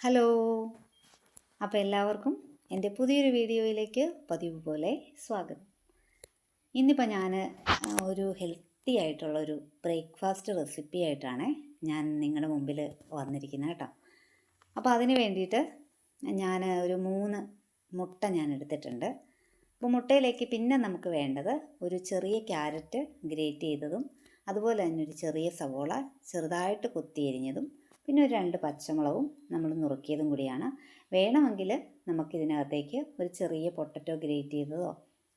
Hello. അപ്പോൾ എല്ലാവർക്കും എൻ്റെ പുതിയൊരു വീഡിയോയിലേക്ക് പതിവ് പോലെ സ്വാഗതം. ഇന്നിപ്പോൾ ഞാൻ ഒരു ഹെൽത്തി ആയിട്ടുള്ളൊരു ബ്രേക്ക്ഫാസ്റ്റ് റെസിപ്പി ആയിട്ടാണ് ഞാൻ നിങ്ങളുടെ മുമ്പിൽ വന്നിരിക്കുന്നത് കേട്ടോ. അപ്പോൾ അതിന് വേണ്ടിയിട്ട് ഞാൻ ഒരു 3 മുട്ട ഞാൻ എടുത്തിട്ടുണ്ട്. അപ്പോൾ മുട്ടയിലേക്ക് പിന്നെ നമുക്ക് വേണ്ടത് ഒരു ചെറിയ ക്യാരറ്റ് ഗ്രേറ്റ് ചെയ്തതും, അതുപോലെ തന്നെ ഒരു ചെറിയ സവോള ചെറുതായിട്ട് കൊത്തിയരിഞ്ഞതും, പിന്നെ ഒരു 2 പച്ചമുളകും നമ്മൾ നുറുക്കിയതും കൂടിയാണ്. വേണമെങ്കിൽ നമുക്കിതിനകത്തേക്ക് ഒരു ചെറിയ പൊട്ടറ്റോ ഗ്രേറ്റ് ചെയ്തതോ,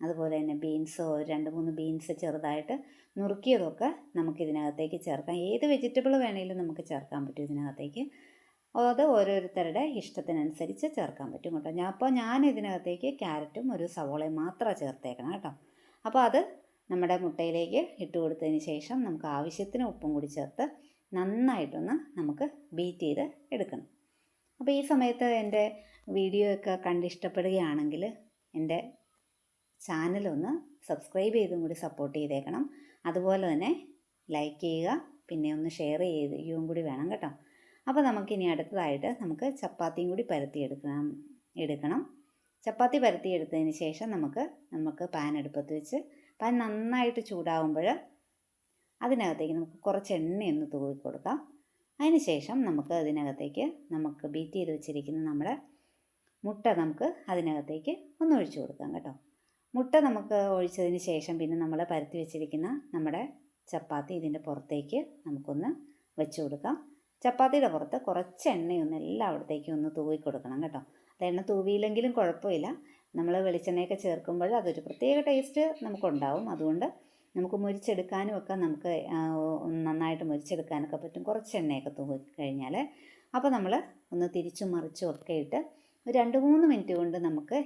അതുപോലെ തന്നെ ബീൻസോ 2-3 ബീൻസ് ചെറുതായിട്ട് നുറുക്കിയതൊക്കെ നമുക്കിതിനകത്തേക്ക് ചേർക്കാം. ഏത് വെജിറ്റബിൾ വേണമെങ്കിലും നമുക്ക് ചേർക്കാൻ പറ്റും ഇതിനകത്തേക്ക്. അത് ഓരോരുത്തരുടെ ഇഷ്ടത്തിനനുസരിച്ച് ചേർക്കാൻ പറ്റും കേട്ടോ. അപ്പോൾ ഞാൻ ഇതിനകത്തേക്ക് ക്യാരറ്റും ഒരു സവോളയും മാത്രമേ ചേർത്തേക്കണം കേട്ടോ. അപ്പോൾ അത് നമ്മുടെ മുട്ടയിലേക്ക് ഇട്ട് കൊടുത്തതിന് ശേഷം നമുക്ക് ആവശ്യത്തിന് ഉപ്പും കൂടി ചേർത്ത് നന്നായിട്ടൊന്ന് നമുക്ക് ബീറ്റ് ചെയ്ത് എടുക്കണം. അപ്പോൾ ഈ സമയത്ത് എൻ്റെ വീഡിയോ ഒക്കെ കണ്ടിഷ്ടപ്പെടുകയാണെങ്കിൽ എൻ്റെ ചാനലൊന്ന് സബ്സ്ക്രൈബ് ചെയ്തും കൂടി സപ്പോർട്ട് ചെയ്തേക്കണം. അതുപോലെ തന്നെ ലൈക്ക് ചെയ്യുക, പിന്നെ ഒന്ന് ഷെയർ ചെയ്യുകയും കൂടി വേണം കേട്ടോ. അപ്പോൾ നമുക്കിനി അടുത്തതായിട്ട് നമുക്ക് ചപ്പാത്തിയും കൂടി എടുക്കണം. ചപ്പാത്തി പരത്തിയെടുത്തതിന് ശേഷം നമുക്ക് പാൻ അടുപ്പത്ത് വെച്ച് പാൻ നന്നായിട്ട് ചൂടാവുമ്പോൾ അതിനകത്തേക്ക് നമുക്ക് കുറച്ച് എണ്ണയൊന്ന് തൂവി കൊടുക്കാം. അതിന് ശേഷം നമുക്ക് അതിനകത്തേക്ക് നമുക്ക് ബീറ്റ് ചെയ്ത് വെച്ചിരിക്കുന്ന നമ്മുടെ മുട്ട നമുക്ക് അതിനകത്തേക്ക് ഒന്ന് ഒഴിച്ചു കൊടുക്കാം കേട്ടോ. മുട്ട നമുക്ക് ഒഴിച്ചതിന് ശേഷം പിന്നെ നമ്മൾ പരത്തി വെച്ചിരിക്കുന്ന നമ്മുടെ ചപ്പാത്തി ഇതിൻ്റെ പുറത്തേക്ക് നമുക്കൊന്ന് വെച്ച് കൊടുക്കാം. ചപ്പാത്തിയുടെ പുറത്ത് കുറച്ച് എണ്ണയൊന്ന് എല്ലായിടത്തേക്കും ഒന്ന് തൂവി കൊടുക്കണം കേട്ടോ. അത് എണ്ണ തൂവിയില്ലെങ്കിലും കുഴപ്പമില്ല. നമ്മൾ വെളിച്ചെണ്ണയൊക്കെ ചേർക്കുമ്പോൾ അതൊരു പ്രത്യേക ടേസ്റ്റ് നമുക്കുണ്ടാവും. അതുകൊണ്ട് നമുക്ക് മുരിച്ചെടുക്കാനും ഒക്കെ നമുക്ക് നന്നായിട്ട് മുരിച്ചെടുക്കാനൊക്കെ പറ്റും കുറച്ച് എണ്ണയൊക്കെ തൂക്കി കഴിഞ്ഞാൽ. അപ്പോൾ നമ്മൾ ഒന്ന് തിരിച്ചും മറിച്ചും ഒക്കെ ഇട്ട് ഒരു 2-3 മിനിറ്റ് കൊണ്ട് നമുക്ക്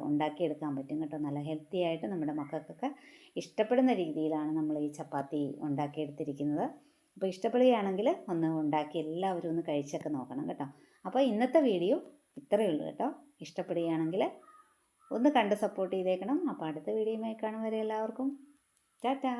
ഉണ്ടാക്കിയെടുക്കാൻ പറ്റും കേട്ടോ. നല്ല ഹെൽത്തി ആയിട്ട് നമ്മുടെ മക്കൾക്കൊക്കെ ഇഷ്ടപ്പെടുന്ന രീതിയിലാണ് നമ്മൾ ഈ ചപ്പാത്തി ഉണ്ടാക്കിയെടുത്തിരിക്കുന്നത്. അപ്പോൾ ഇഷ്ടപ്പെടുകയാണെങ്കിൽ ഒന്ന് ഉണ്ടാക്കി എല്ലാവരും ഒന്ന് കഴിച്ചൊക്കെ നോക്കണം കേട്ടോ. അപ്പോൾ ഇന്നത്തെ വീഡിയോ ഇത്രയേ ഉള്ളൂ കേട്ടോ. ഇഷ്ടപ്പെടുകയാണെങ്കിൽ ഒന്ന് കണ്ട് സപ്പോർട്ട് ചെയ്തേക്കണം. അപ്പോൾ അടുത്ത വീഡിയോയുമായി കാണും വരെ എല്ലാവർക്കും ടാറ്റാ.